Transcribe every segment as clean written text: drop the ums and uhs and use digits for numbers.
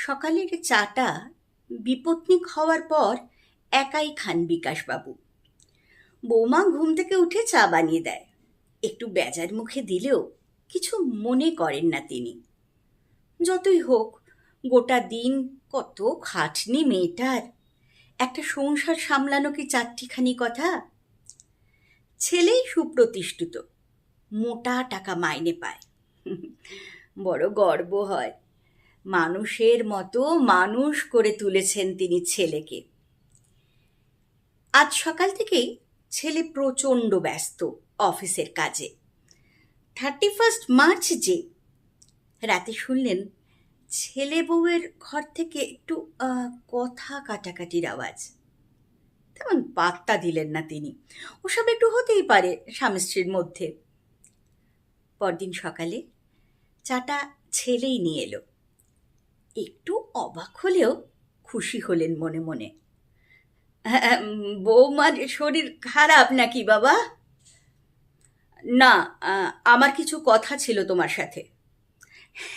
সকালের চাটা বিপত্নিক হওয়ার পর একাই খান বিকাশবাবু। বৌমা ঘুম থেকে উঠে চা বানিয়ে দেয়। একটু বেজার মুখে দিলেও কিছু মনে করেন না তিনি। যতই হোক, গোটা দিন কত খাটনি মেয়েটার, একটা সংসার সামলানো কি চারটিখানি কথা? ছেলেই সুপ্রতিষ্ঠিত, মোটা টাকা মাইনে পায়। বড় গর্ব হয়। মানুষের মতো মানুষ করে তুলেছেন তিনি ছেলেকে। আজ সকাল থেকেই ছেলে প্রচণ্ড ব্যস্ত অফিসের কাজে। 31 মার্চ যে, রাতে শুনলেন ছেলে বউয়ের ঘর থেকে একটু কথা কাটাকাটির আওয়াজ। তেমন পাত্তা দিলেন না তিনি। ওসব একটু হতেই পারে স্বামী স্ত্রীর মধ্যে। পরদিন সকালে চাটা ছেলেই নিয়ে এলো। একটু অবাক হলেও খুশি হলেন মনে মনে। বৌমার শরীর খারাপ নাকি বাবা? না, আমার কিছু কথা ছিল তোমার সাথে।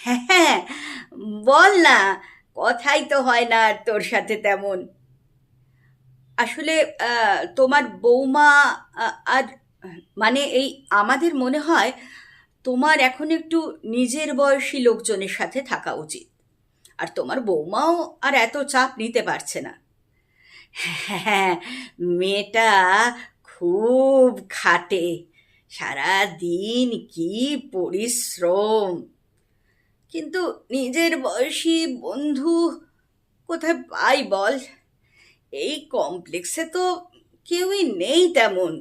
হ্যাঁ, বল না, কথাই তো হয় না আর তোর সাথে তেমন। আসলে তোমার বৌমা আর মানে এই আমাদের মনে হয় তোমার এখন একটু নিজের বয়সী লোকজনের সাথে থাকা উচিত। আর তোমার বৌমাও আর এত চাপ নিতে পারছে না। হ্যাঁ, মেয়েটা খুব খাটে, সারা দিন কি পরিশ্রম। কিন্তু নিজের বয়সী বন্ধু কোথায় পাই বল? এই কমপ্লেক্সে তো কেউই নেই তেমন।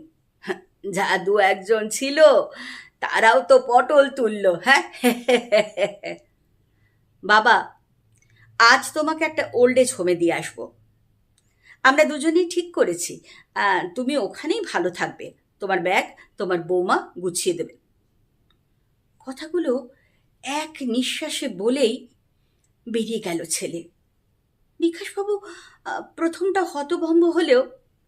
যা দু একজন ছিল তারাও তো পটল তুললো। হ্যাঁ, বাবা, আজ তোমাকে একটা ওল্ড এজ হোমে দিয়ে আসবো। আমরা দুজনেই ঠিক করেছি তুমি ওখানেই ভালো থাকবে। তোমার ব্যাগ তোমার বৌমা গুছিয়ে দেবে। কথাগুলো এক নিঃশ্বাসে বলেই বেরিয়ে গেল ছেলে। বিকাশবাবু প্রথমটা হতভম্ব হলেও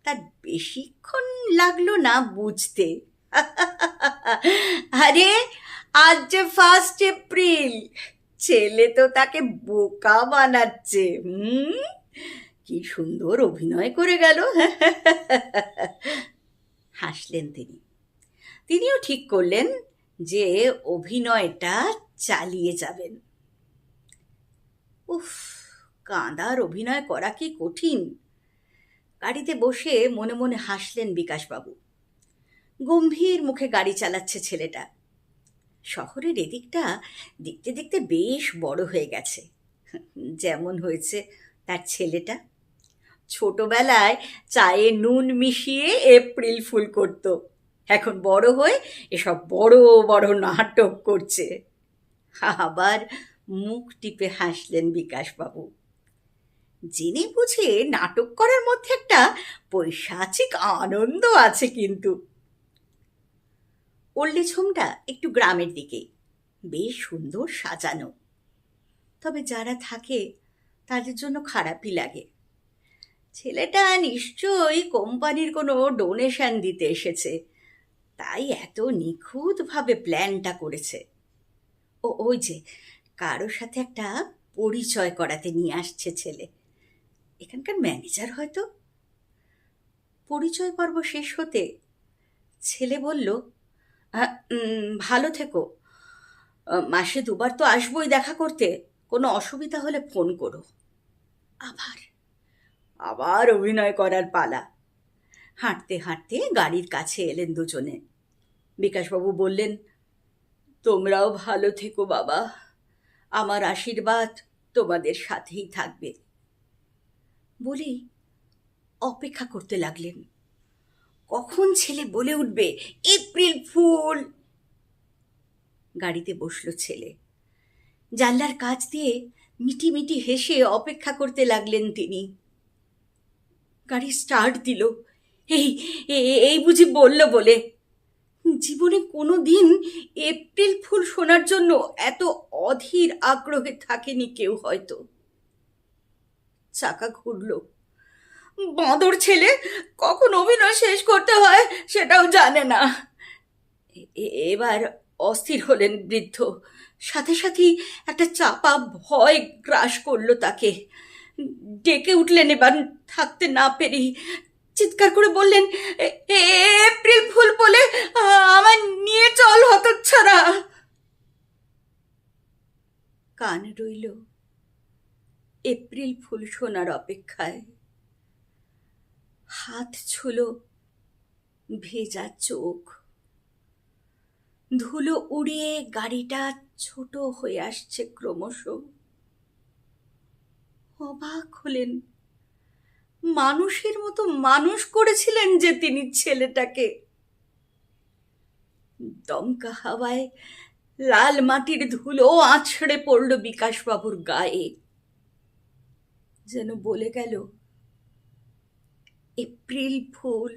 তার বেশিক্ষণ লাগলো না বুঝতে। আরে, আজ যে 1 এপ্রিল, ছেলে তো তাকে বোকা বানাচ্ছে। কি সুন্দর অভিনয় করে গেল। হাসলেন তিনি। তিনিও ঠিক করলেন যে অভিনয়টা চালিয়ে যাবেন। উফ, কাঁদার অভিনয় করা কি কঠিন। গাড়িতে বসে মনে মনে হাসলেন বিকাশবাবু। গম্ভীর মুখে গাড়ি চালাচ্ছে ছেলেটা। শহরের এদিকটা দেখতে দেখতে বেশ বড় হয়ে গেছে, যেমন হয়েছে তার ছেলেটা। ছোটবেলায় চায়ে নুন মিশিয়ে এপ্রিল ফুল করত, এখন বড় হয়ে এসব বড় বড় নাটক করছে। আবার মুখ টিপে হাসলেন বিকাশবাবু। জেনে বুঝে নাটক করার মধ্যে একটা পৈশাচিক আনন্দ আছে কিন্তু। ওল্ড এজ হোমটা একটু গ্রামের দিকে, বেশ সুন্দর সাজানো। তবে যারা থাকে তাদের জন্য খারাপই লাগে। ছেলেটা নিশ্চয়ই কোম্পানির কোনো ডোনেশন দিতে এসেছে, তাই এত নিখুঁতভাবে প্ল্যানটা করেছে। ওই যে কারো সাথে একটা পরিচয় করাতে নিয়ে আসছে ছেলে, এখানকার ম্যানেজার হয়তো। পরিচয় পর্ব শেষ হতে ছেলে বলল, ভালো থেকো, মাসে 2বার তো আসবোই দেখা করতে, কোনো অসুবিধা হলে ফোন করো। আবার আবার অভিনয় করার পালা। হাঁটতে হাঁটতে গাড়ির কাছে এলেন দুজনে। বিকাশবাবু বললেন, তোমরাও ভালো থেকো বাবা, আমার আশীর্বাদ তোমাদের সাথেই থাকবে। বলেই অপেক্ষা করতে লাগলেন কখন ছেলে বলে উঠবে এপ্রিল ফুল। গাড়িতে বসলো ছেলে। জানলার কাছ দিয়ে মিটি মিটি হেসে অপেক্ষা করতে লাগলেন তিনি। গাড়ি স্টার্ট দিল। এই এই বুঝি বলল বলে। জীবনে কোনো দিন এপ্রিল ফুল শোনার জন্য এত অধীর আগ্রহে থাকেনি কেউ হয়তো। চাকা ঘুরল। বাঁদর ছেলে কখন অভিনয় শেষ করতে হয় সেটাও জানে না। এবার অস্থির হলেন বৃদ্ধ। সাথে সাথেই একটা চাপা ভয় গ্রাস করলো তাকে। ডেকে উঠলেন এবার থাকতে না পেরে, চিৎকার করে বললেন, এপ্রিল ফুল বলে আমায় নিয়ে চল হতচ্ছাড়া। কান রইল এপ্রিল ফুল শোনার অপেক্ষায়। হাত ছুলো ভেজা চোখ। ধুলো উড়িয়ে গাড়িটা ছোট হয়ে আসছে ক্রমশ। অবাক হলেন, মানুষের মতো মানুষ করেছিলেন যে তিনি ছেলেটাকে। দমকা হাওয়ায় লাল মাটির ধুলো আছড়ে পড়ল বিকাশবাবুর গায়ে, যেন বলে গেল, এপ্রিল ফুল